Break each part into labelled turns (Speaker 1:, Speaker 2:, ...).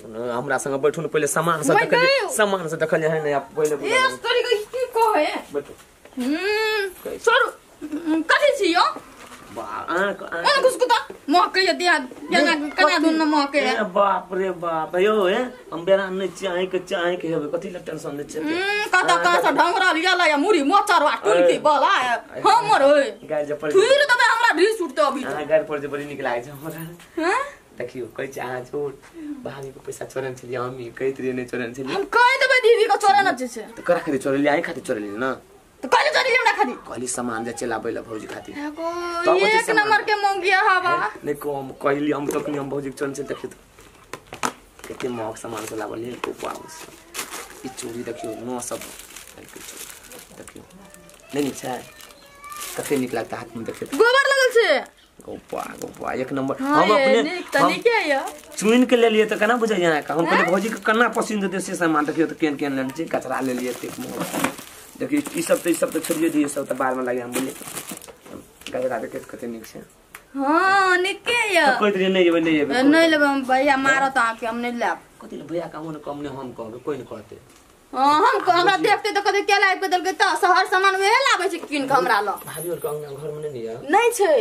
Speaker 1: हमरा संग बैठू न पहिले सामान से देखल है न पहिले
Speaker 2: ए तोरी की कहे
Speaker 1: बैठू
Speaker 2: छोड़ कथि छी यो कुछ तो मौके दिया कना दुन मौके
Speaker 1: ए बाप रे बाप यो है हम बेरा नै चाहे के हेबे कथि ल टेंशन ले छै
Speaker 2: कता से ढंगरा लियाला या मुरी मोचर वा टुलकी बला हमर होय
Speaker 1: गाय जे पर
Speaker 2: फिर त हमरा ढी छूटते अभी
Speaker 1: गाय पर जे बड़ी निक लागे छै हमरा हैं देखियो कह छै अहाँ झूठ भाभी को पैसा चोरन छली हम कहैत रही नै चोरन छली
Speaker 2: हम कह देबे दीदी को चोरन छै
Speaker 1: त करा खातिर चोरली आई खातिर चोरली न
Speaker 2: तो कहले चोरी लेना खातिर
Speaker 1: कहली सामान जे चलाबै ल भौजी खातिर
Speaker 2: तो एक नंबर के मंगिया हवा
Speaker 1: नै कम कहली हम तक हम भौजी चोरन छै देखियो कते महक सामान चलाबै ले को पाउस ई चोरी देखियो न सब देखियो नै नीक छै कते नीक लागता हाथ में देखियो
Speaker 2: गोबर लगल छै
Speaker 1: गोपा एक नंबर हम अपने चुन के ले लिए तो कना बुझै यहाँ का हम कहले भौजी के कना पसंद देते से सामान देखियो तो केन ले छै कचरा ले लिए ते देखियो ई सब तो छोड़िए दिए सब तो बाद में लागे हम बोले गजरा देखे कते नीक छै
Speaker 2: हां निके या
Speaker 1: कोई तरी नहीं
Speaker 2: लेब हम भैया मारत आ के हम नहीं लेब
Speaker 1: कथि ले भैया कामो न कम ने हम कहबे कोई न कहते
Speaker 2: हम हमरा देखते तो कते केला पे देलके त शहर सामान में लाबै छै किन के हमरा ल
Speaker 1: भाभी और के घर में नहीं है
Speaker 2: नहीं छै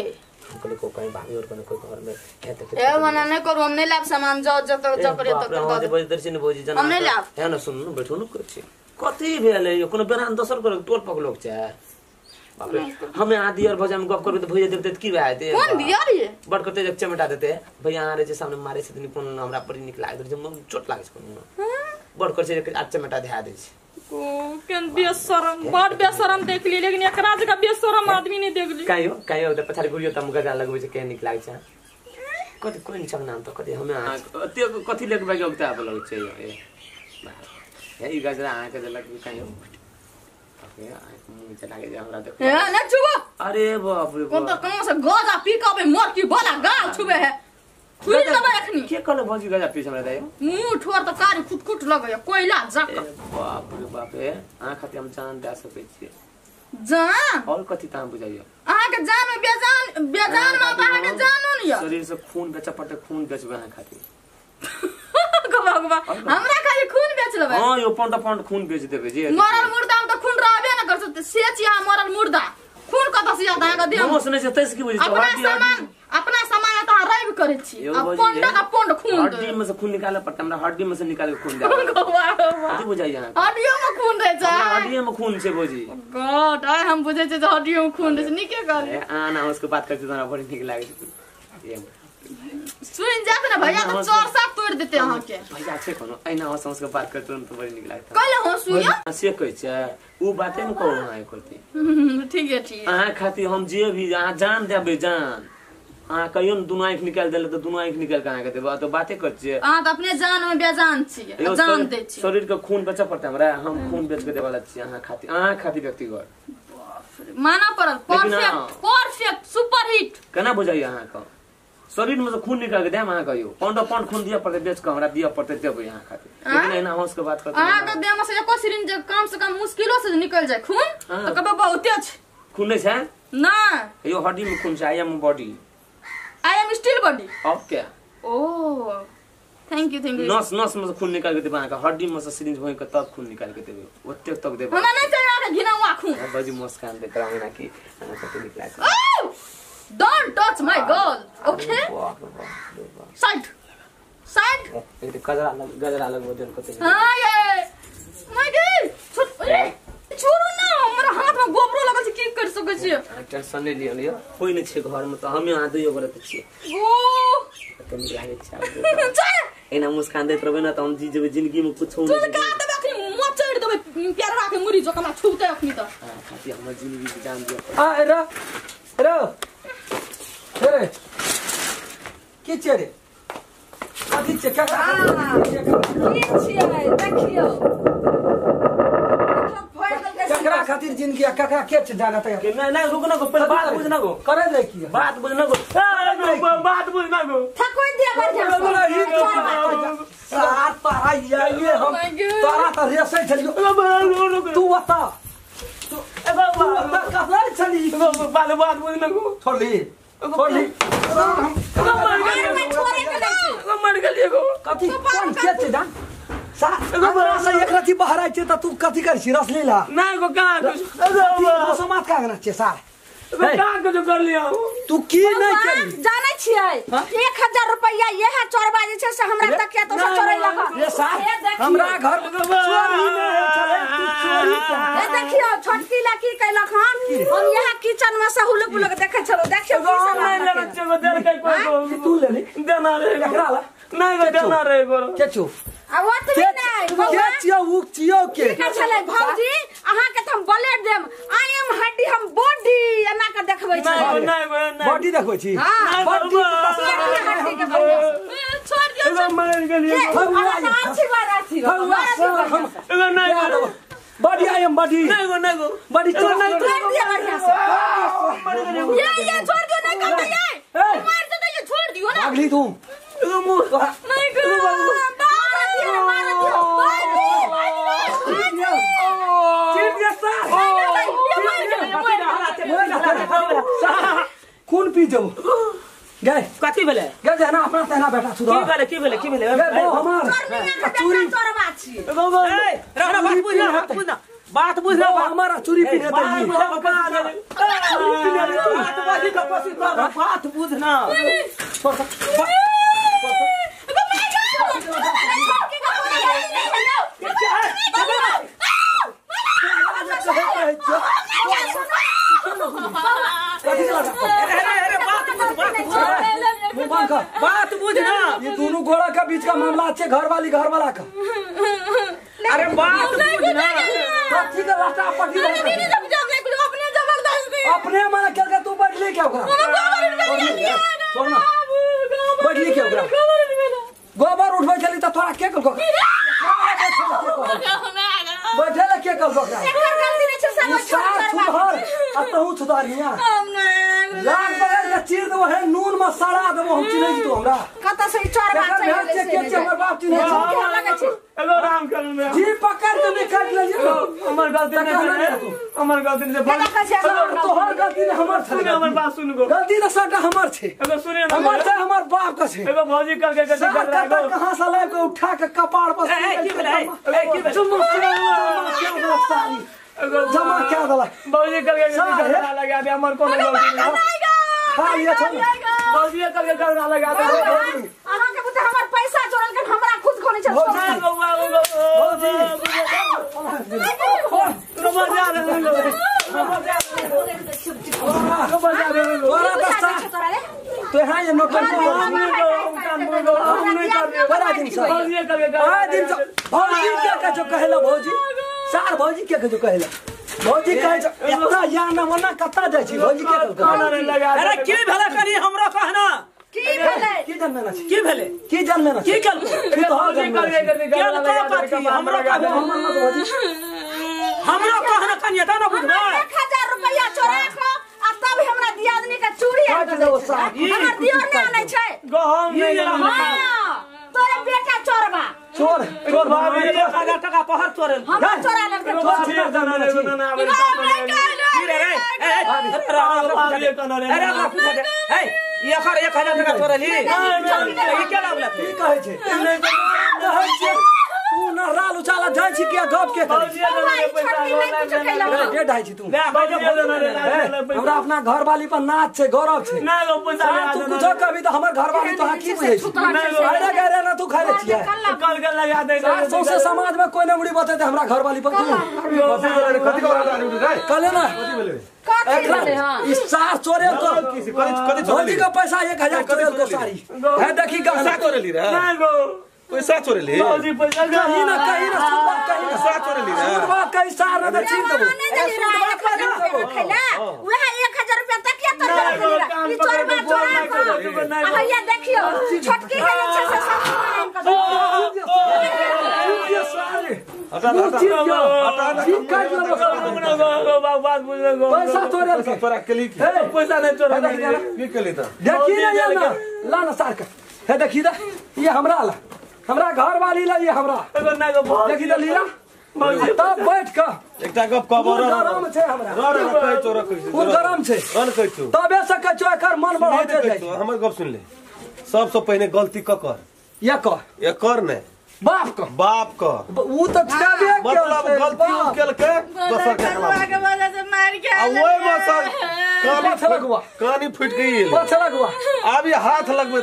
Speaker 1: कहले को कहीं भाभी और कोई घर में है तो
Speaker 2: ए मना नहीं करू हम नहीं लाब सामान जब करे तो
Speaker 1: बजे दर्शन भौजी जना
Speaker 2: हम नहीं लाब
Speaker 1: है न सुन न बैठो न छै कथि भेलै यो कोनो बेरान दोसर कर टोल पकलोक छै बाप रे हमें आदि और भजा में गप करबे त भैया देखते की भए जेते
Speaker 2: कोन दियर ये
Speaker 1: बड़ कते जब चमटा देते भैया आ रे जे सामने मारे छथिन कोन हमरा पर निक लाग जे चोट लागे छै कोन बड़ कर छै आ चमटा धा दे छै
Speaker 2: ओ केन बेशरम बड़ बेशरम देख ली लेकिन एकरा जका बेशरम आदमी नहीं देख ली
Speaker 1: कायो त पछाड़ी गुरियो त गजा लगबै छै के निक लाग छै कथि कोन छ नाम त कथि हमें अते कथि लेके भाग उगता बोलल छै ए ई गजरा आके देलक कायो ओके मुंह चला के हमरा देख
Speaker 2: ए न छुबो
Speaker 1: अरे बाप रे
Speaker 2: कोन त कहां से गजा पिकअप मोर की बोला गाल छुबे है फुल दबा रखनी
Speaker 1: के कहले भौजी गजा पीछ हमरा दायो
Speaker 2: मुंह ठोर त कारी खुटखुट लगय कोइला जक
Speaker 1: बाप रे बाप ए आ खातिर हम जान दे सकै छी
Speaker 2: जान
Speaker 1: और कथि ताम बुझाइयो
Speaker 2: आहा के जान में बेजान में आहा के जानो न या
Speaker 1: शरीर से खून बेचपटे खून बेचबे आहा खातिर
Speaker 2: गबा हमरा खाली खून बेच लेबे
Speaker 1: हां यो पॉइंट खून बेच देबे जे
Speaker 2: मरल मुर्दा में त खून रहबे न करत सेच या मरल मुर्दा खून कत से ज्यादा का दे
Speaker 1: हम सुनै छै तैस की बुझै छै
Speaker 2: अपना सामान त रैब करे छी अब पॉइंट का पॉइंट खून
Speaker 1: हड्डी में से खून निकाले पड़ता हमरा हड्डी में से निकाल के खून दे कथि बुझाइ यहाँ
Speaker 2: हड्डियों में खून रह जा
Speaker 1: हड्डी में खून छै भौजी
Speaker 2: गॉड आय हम बुझै छै हड्डियों में खून रह निके करे
Speaker 1: आना उसको बात करते तो बड़ी ठीक लागे छै
Speaker 2: सुन जात ना भैया तो चोर साथ तोड़ देते अहाँ के
Speaker 1: भैया छै कोनो ऐना हो समझ के बात करते तो बड़ी निक लागत
Speaker 2: कहले हो सुइया
Speaker 1: से कहै छै उ बाते न कहू अहाँ करती
Speaker 2: ठीक है
Speaker 1: अहाँ खातिर हम जे भी अहाँ जान देबे जान अहाँ कहियो न दुनु आंख निकाल देले त दुनु आंख निकाल के अहाँ के देबे तो बाते कर छिए
Speaker 2: अहाँ त अपने जान में बेजान छिए जान दे छिए
Speaker 1: शरीर के खून बचा पड़ता हमरा हम खून बेच के देवाला छिए अहाँ खातिर व्यक्तिगत
Speaker 2: माना पड़ल परफेक्ट सुपर हिट
Speaker 1: केना बुझाइ अहाँ का शरीर में से खून निकाल के देम अहाँ कहियो पाउंड खून दिया पड़ते बेच के हमरा दिया पड़ते देबे यहाँ खातिर लेकिन एना होश के बात करते
Speaker 2: अहाँ के देह में से एको सिरिंज कम से कम मुश्किलों से निकल जाए खून तो कबे बहुते छै
Speaker 1: खून नहीं छै
Speaker 2: ना
Speaker 1: यो हड्डी में खून छै I am body
Speaker 2: I am still body
Speaker 1: okay
Speaker 2: oh thank you
Speaker 1: नस में से खून निकाल के देबे अहाँ हड्डी में से सिरिंज होय के तब खून निकाल के देबे ओते तक देबे
Speaker 2: हमरा नहीं चाहिए अहाँ घिना हुआ खून
Speaker 1: बाजी मुस्कान दे करावे ना कि कते निकला
Speaker 2: Don't touch my girl, okay? Side.
Speaker 1: एक गजरा लग बोतल कते
Speaker 2: हां ये my girl छोड़ो ना हमरा हाथ में गोबरो लगल छै की कर सकै छी
Speaker 1: टेंशन नै लियो कोई नै छै घर में त हमें आ दियो करत छी
Speaker 2: ओ
Speaker 1: कते लागे छै एना मुस्कान देत रहबे ना त हम जी जेबे जिंदगी में कुछ
Speaker 2: नै तू का देबे अखनी मचड़ देबे प्यारा के मुरी जो कमा छूते अखनी त
Speaker 1: खाती हमर जिंदगी के जान दियो
Speaker 3: आ रो अरे के चरे अभी से का
Speaker 2: देखियो
Speaker 3: ककरा खातिर जिंदगी ककरा के छ जाना त
Speaker 1: के ना रुक ना को पहले बात बुझ ना को
Speaker 3: करे दे की
Speaker 1: बात बुझ ना को बात बुझ ना को
Speaker 2: थकोई दिया बढ़िया
Speaker 3: सार पारा ये हम तारा त रेसे छलियो तू बता तू ए बाबा ककरा छली
Speaker 1: बात बुझ ना को
Speaker 3: छोड़ी
Speaker 1: मर गलिए को
Speaker 3: कथि कोन के जान हमरा से एक राती बाहर आइ छ त तू कथि कर छी रस लेला
Speaker 1: नहीं को का
Speaker 3: समाज का करना छ सार
Speaker 1: का जो कर लिया
Speaker 3: तू की नहीं करी
Speaker 2: जानै छियै 1000 रुपया यह चोरबा जे छै से हमरा तक के तो चोरै लगा
Speaker 3: ये सार हमरा घर चोरी नहीं चले तू चोरी
Speaker 2: ए देखियो छोटकी लड़की कैलक हन हम यहाँ किचन में से हुलक बुलक देखे छलो देखियो
Speaker 1: नहीं ले बच्चे को दे के कोई
Speaker 3: तू ले ले
Speaker 1: देना रे
Speaker 3: एकरा ला
Speaker 1: नहीं को देना रे गोरो
Speaker 3: के छु
Speaker 2: आ ओतबी नहीं
Speaker 3: के छियो उ छियो के
Speaker 2: छले भौजी अहाँ के हम ब्लेड देम आई एम हड्डी हम बॉडी एना के देखबै छै
Speaker 1: नहीं
Speaker 3: बॉडी देखबै छी
Speaker 2: हां
Speaker 3: बॉडी
Speaker 2: हड्डी के छोड़ दियो
Speaker 1: मार के लिए
Speaker 2: अच्छी बात अच्छी
Speaker 1: नहीं
Speaker 3: बॉडी आई एम बॉडी
Speaker 1: नहीं को
Speaker 3: बॉडी तो नहीं
Speaker 2: छोड़ दिया बढ़िया से ये छोड़ दो नहीं करता ये मार दो ये छोड़ दियो ना
Speaker 3: अगली तू
Speaker 2: नहीं करो मार दियो
Speaker 3: खून पी जाओ गए
Speaker 1: कथि भेले
Speaker 3: गए जना अपना तेना बेटा सुधा
Speaker 1: की भेले
Speaker 3: गए वो हमार
Speaker 2: चोरी चोरबा छी
Speaker 1: ए रहना बात बुझ ना
Speaker 3: हमारा चोरी पीने
Speaker 1: बात बुझ ना बात बुझ ना
Speaker 3: ये दोनों गोड़ा का बीच का मामला अच्छे घर वाला का
Speaker 1: अरे बात बुझ ना
Speaker 3: कथी का लाटा पटी अपने मां क्या तू बैठले क्या होगा छोड़ना बैठले क्या होगा गोबर उठबै चली त तोरा के कल बैठले के कल सुधार अतहु सुधारिया लाग बगैर चीर दो है नून मसाला देबो हम चिन्ह छी तू हमरा
Speaker 2: कत से चोर बात
Speaker 3: छै के हमर बाप चिन्ह छी
Speaker 1: एगो राम कर में
Speaker 3: जी पकड़ के निकाल ले
Speaker 1: हमर गलती नहीं हमर गलती नहीं
Speaker 3: तोहर गलती नहीं हमर छे
Speaker 1: हमर बात सुन गो
Speaker 3: गलती तो साटा हमर छे
Speaker 1: एगो सुनिए ना
Speaker 3: हमर छे हमर बाप का छे
Speaker 1: एगो भौजी करके गलती कर रहा है
Speaker 3: कहां से ले के उठा के कपाड़ पर
Speaker 1: की भेले
Speaker 3: जमा क्या दला
Speaker 1: भौजी करके गलती कर रहा लगा दे हमर कोनो गलती नहीं
Speaker 3: हां ये छोड़
Speaker 1: भौजी करके कर रहा लगा दे
Speaker 2: अहाँ के बुते हमर पैसा चोरल के हमरा खुद खोने छै
Speaker 3: भौजी
Speaker 1: रोमा जा रहे
Speaker 3: तो हां ये नोट बड़ा दिन से भौजी क्या जो कहला भौजी सार भौजी क्या जो कहला भौजी कहे इतना या ना मना कता जाय छी भौजी क्या
Speaker 1: अरे की भेले कनी हमरा कहना
Speaker 2: की भेले
Speaker 3: की जानना छी
Speaker 1: की भेले
Speaker 3: की जानना
Speaker 1: की कल
Speaker 3: तू तो हां
Speaker 1: जानना हमरा कहना कनी त ना बुझबा
Speaker 2: 1000 रुपया चोरा को आ तब हमरा दियादनी के चूड़ी हमर दियोर ने आनै छै
Speaker 1: गहम नहीं
Speaker 2: तोरे बेटा चोरबा
Speaker 3: चोर चोर
Speaker 1: भाभी 1000 टका पहर चोरल
Speaker 2: हम चोरा लेके
Speaker 1: ये 1000 टका चोरली ई के लागला
Speaker 3: की कहै छै तू ना राल उचाला जाय छी के गप के के ढाई छी तू हमरा अपना घर वाली पर नाच छै गौरव छै तू कुछ कभी तो हमर घर वाली तो की बुझै छी अरे गरे ना तू खाले छियै
Speaker 1: कल के लगा दे
Speaker 3: सौसे समाज में कोई नमड़ी बतेते हमरा घर वाली पर
Speaker 4: कथि करे
Speaker 3: कले ना इस सार चोरे तो भौजी का पैसा 1000 चोरे को सारी है देखी
Speaker 4: पैसा चोरेली रे
Speaker 1: नहीं गो
Speaker 4: पैसा चोरेली
Speaker 1: भौजी पैसा
Speaker 3: कहीं ना सुन बात कहीं ना
Speaker 4: पैसा चोरेली रे
Speaker 3: सुन बात कहीं सार ना छीन देबो
Speaker 2: खैला वह 1000 रुपया तक या कर चोरबा आ ये देखियो छोटकी है छै से सब
Speaker 1: बात बुझ गो
Speaker 3: पैसा चोरे के
Speaker 4: तोरा कली की
Speaker 1: पैसा नहीं चोरा
Speaker 4: की कली त
Speaker 3: देखी ना ये ना ला ना सार का है देखी दा ये हमरा ला हमरा घर वाली ला ये हमरा
Speaker 1: एगो ना गो
Speaker 3: देखी दा लीला तब बैठ का
Speaker 4: एकटा गप कबर
Speaker 3: गरम छै हमरा
Speaker 4: रो रो कहि चोरा कहि
Speaker 3: खूब गरम छै
Speaker 4: रन कहि तू
Speaker 3: तबे से के चो एकर मन बढ़ते जाय
Speaker 4: हमर गप सुन ले सबसे पहले गलती क कर
Speaker 3: या कह
Speaker 4: ये कर ने
Speaker 3: बाप का वो तो छाबे
Speaker 4: मतलब गलती केल के दोसर के खिलाफ
Speaker 2: के वजह से मार के
Speaker 4: आ ओए मसर कानी फूट गई
Speaker 3: लगवा
Speaker 4: अब ये हाथ लगबे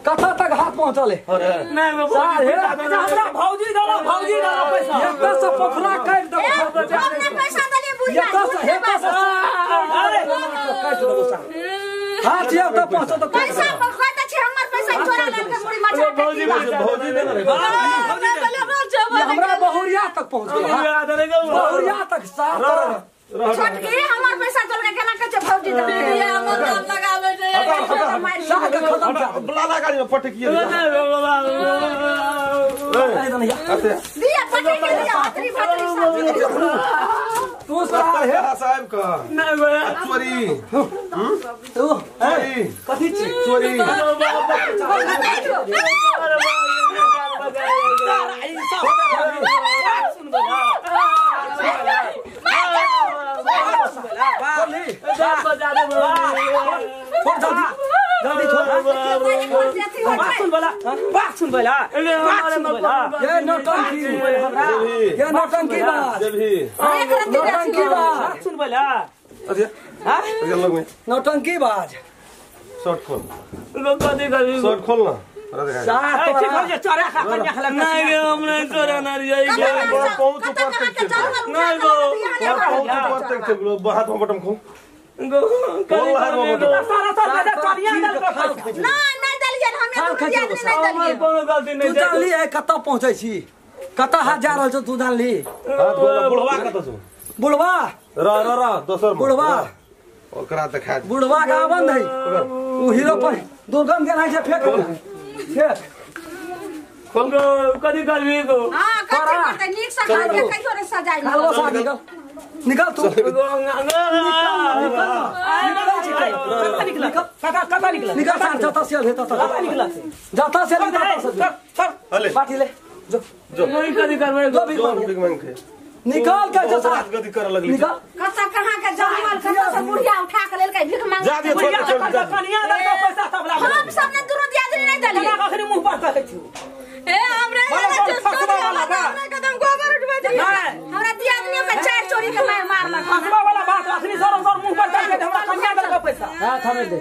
Speaker 3: कथा तक हाथ पहुंचले
Speaker 1: नहीं
Speaker 3: हमरा भौजी दाना पैसा एक से पोखरा काट दो
Speaker 2: अपने पैसा दलिए बुझा
Speaker 3: अरे काट दो हाथ ये तो पहुंचो तो
Speaker 2: पैसा खाता छे हमर पैसा चोरा लेके मुड़ी मचा
Speaker 4: भौजी देना रे
Speaker 3: हमरा बहुरिया तक पहुंच गया बहुरिया तक साथ
Speaker 2: छोटकी हमर पैसा चोर के केना कचे भौजी दे हमर नाम लगावे दे
Speaker 3: साग खत्म कर
Speaker 4: बुलाला गाड़ी में पटकिए
Speaker 2: दिया पटे के दिया हतरी फटरी सब
Speaker 3: तू
Speaker 4: साहब का चोरी
Speaker 3: तू कथि छी
Speaker 4: चोरी
Speaker 3: जल्दी बात सुन बोला ये नौटंकी बात सुन बोला नौटंकी बाज
Speaker 4: शर्ट खोल ना हाथ में बटम खो
Speaker 3: कत पहुँचे छी कत हाथ जा रहा तू जानली
Speaker 4: बुढ़वा कत
Speaker 3: बुढ़वा
Speaker 4: दोसर
Speaker 3: बुढ़वा
Speaker 4: ओकरा देखा
Speaker 3: बुढ़वा का बंद है वो हीरो पर दुर्गम के नाम से फेंक
Speaker 1: कदी करबी को
Speaker 2: हां करते नीक से खा के कहियो रे सजाई
Speaker 3: निकल तू निकल जाता से बाटी ले जो
Speaker 1: नहीं कदी करबे
Speaker 3: जो बिग मैन निकाल के जसा
Speaker 4: गति कर लगली
Speaker 3: निकाल
Speaker 2: कसा कहां के जंगल कसा से बुढ़िया उठा के लेलकै भीख मांग
Speaker 4: जा दे छोड़
Speaker 3: कनिया दे तो पैसा सब ला
Speaker 2: हम सबने दुनो दियादरी नहीं दलिए
Speaker 3: आखिरी मुंह पर कहै छी
Speaker 2: ए हमरा कदम गोबर उठबे छै हमरा दियादरी के चार चोरी के मार मारलक
Speaker 3: फसवा वाला बात आखिरी सर मुंह पर कहै हमरा कनिया दे पैसा हां थमे दे